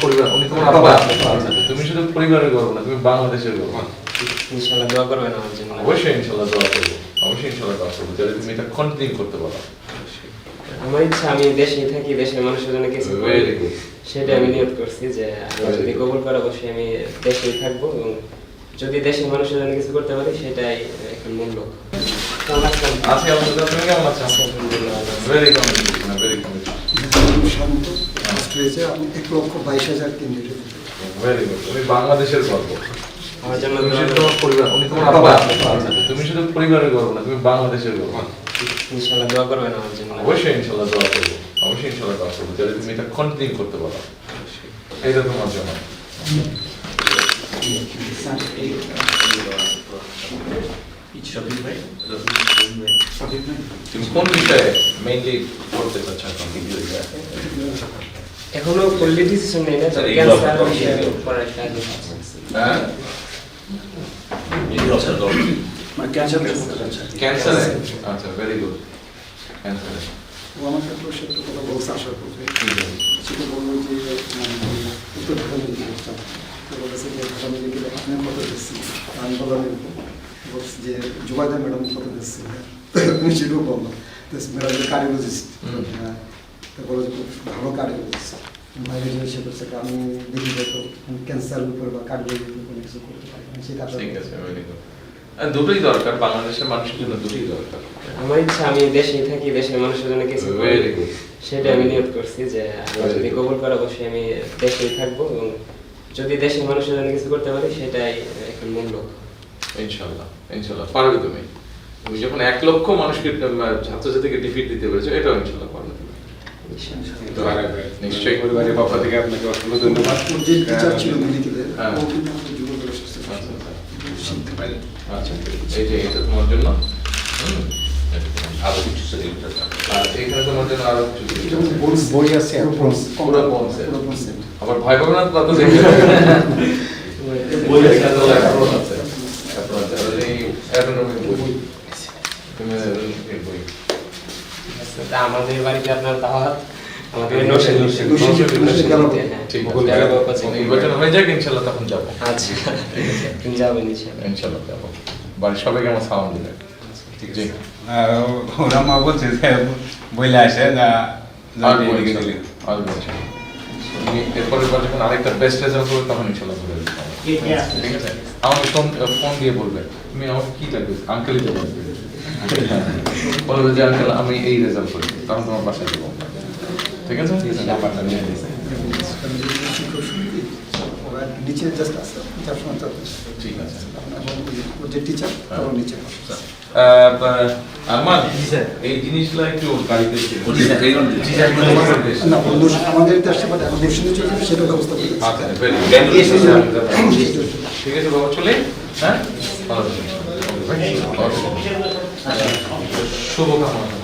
পরিবার, উনি তোমার আব্বা। আচ্ছা, তুমি শুধু পরিবারের গর্ব না, তুমি বাংলাদেশের গর্ব। ইনশাআল্লাহ দোয়া করবেন আমার জন্য। অবশ্যই ইনশাআল্লাহ দোয়া করবো, অবশ্যই ইনশাআল্লাহ দোয়া করবো যাতে তুমি এটা কন্টিনিউ করতে পারো। আমার ইচ্ছা আমি দেশেই থাকি, দেশের মানুষের জন্য কিছু করি। Very good. সেটা আমি নিয়ত করছি যে আল্লাহ যদি কবুল করে অবশ্যই আমি দেশেই থাকবো এবং যদি দেশের মানুষের জন্য কিছু করতে পারি সেটাই এখন মূল লক্ষ্য। কেমন আছেন? আছি আলহামদুলিল্লাহ, তুমি কেমন আছো? আলহামদুলিল্লাহ ভালো আছি। Very committed, very committed. শান্ত হয়েছে, আপনি 1,22,000 কেন্দ্রে। ভেরি গুড, তুমি বাংলাদেশের গর্ব। আমার জন্য তুমি দোয়া শুধু করবেন। তোমার পরিবার, উনি তোমার আব্বা। আচ্ছা, তুমি শুধু পরিবারের গর্ব না, তুমি বাংলাদেশের গর্ব। ইনশাআল্লাহ দোয়া করবেন আমার জন্য। অবশ্যই ইনশাআল্লাহ দোয়া করবো, অবশ্যই ইনশাআল্লাহ দোয়া করবো যাতে তুমি এটা কন্টিনিউ করতে পারো। এইটা তোমার জন্য। তুমি কোন বিষয়ে মেইনলি পড়তে চাচ্ছ এখন? এখনো ফুললি ডিসিশন নেই না, স্যার, এই ক্যান্সার ব্লক বিষয়ে পড়ার একটা আগ্রহ আছে। হ্যাঁ, মানে ক্যান্সার করতে চাচ্ছে। ক্যান্সার। আচ্ছা, ভেরি গুড। ক্যান্সার। ও আমার সাথে ওর সাথে কথা বলছে আসার পথে। সেটা বললো যে উত্তর ঢাকা মেডিকেল স্টাফ তো বলেছে যে ঢাকা মেডিকেলে আপনার কত দিচ্ছি, আমি বললাম এরকম। বলছি যে জুবাইদা ম্যাডাম কত দিচ্ছি, আমি সেটাও বললাম। তো ম্যাডাম যে কার্ডিওলজিস্ট, হ্যাঁ, তো বলো যে খুব ভালো কার্ডিওলজিস্ট। বাইরে যে সে করছে আমি দেখি হয়তো ক্যান্সারের উপরে বা কার্ডিওলজির উপরে কিছু করতে পারি, আমি সেই কাজটা ঠিক আছে, ভেরি গুড। দুটোই দরকার, বাংলাদেশের মানুষের জন্য দুটোই দরকার। আমার ইচ্ছা আমি দেশেই থাকি, দেশের মানুষের জন্য কিছু করি। Very good. সেটা আমি নিয়ত করছি যে আল্লাহ যদি কবুল করে অবশ্যই আমি দেশেই থাকবো এবং যদি দেশের মানুষের জন্য কিছু করতে পারি সেটাই এখন মূল লক্ষ্য। ইনশাআল্লাহ, ইনশাআল্লাহ পারবে তুমি। তুমি যখন 1 লক্ষ মানুষকে ছাত্রছাত্রীকে ডিফিট দিতে পেরেছো, এটাও ইনশাআল্লাহ পারবে তুমি। নিশ্চয়ই। পরিবারের পক্ষ থেকে আপনাকে অসংখ্য ধন্যবাদ। ওর যে টিচার ছিল মেডিকেলের, হ্যাঁ। ও কিন্তু আমাদের যুবকের অসুস্থ আচ্ছা, আচ্ছা। শিখতে পারি। আচ্ছা, এই যে এটা তোমার জন্য। আরো কিছু সেলিব্রেট আর এখানে তোমার জন্য আরো কিছু জিনিস যেমন আছে। বোনস বই আছে, বোনস পুরো বোনস এর। পুরো বোনস এর। আবার ভয় পাবে না তো, কত দেখে বই আছে, অ্যাপ্রন আছে, অ্যাপ্রন আছে। আর এই অ্যাটোনমিক বই, তুমি এই বই। তা আমাদের বাড়িতে আপনার দাওয়াত, আমাদের নরসিংদী গেল। হ্যাঁ, ঠিক বকুল আছে, গেল কোচিং। নির্বাচন হয়ে যাক ইনশাআল্লাহ, তখন যাবো। আচ্ছা, তুমি যাবেন ইনশাআল্লাহ। ইনশাআল্লাহ যাবো। বাড়ির সবাইকে আমার সালাম দিবেন। জি। ওরা মা বলছে যে বইলে আসে যা আসবো ইনশাআল্লাহ, আসবো ইনশাআল্লাহ। তুমি এরপরের বার যখন আরেকটা বেস্ট রেজাল্ট করবে তখন ইনশাআল্লাহ বলে দেবো। ঠিক আছে, আমাকে ফোন দিয়ে বলবে তুমি আমাকে কি লাগবে, আঙ্কেলই তো বলবে। বলবে যে আঙ্কেল আমি এই রেজাল্ট করেছি, তখন তোমার বাসায় দেবো। ঠিক আছে, নাম্বারটা নিয়ে দিয়েছে। শিক্ষক সমিতি, ওরা নিচে জাস্ট আছে, যার সময় তো ঠিক আছে। ওর যে টিচার তার নিচে। আরমান, এই জিনিসগুলো একটু গাড়িতে না, আমাদের দেশে বাট এখন নরসিংদী চলছে, সেটা ব্যবস্থা করে দিচ্ছে। আচ্ছা, very good. ঠিক আছে বাবা, চলে। হ্যাঁ, ভালো থাকবেন। শুভকামনা।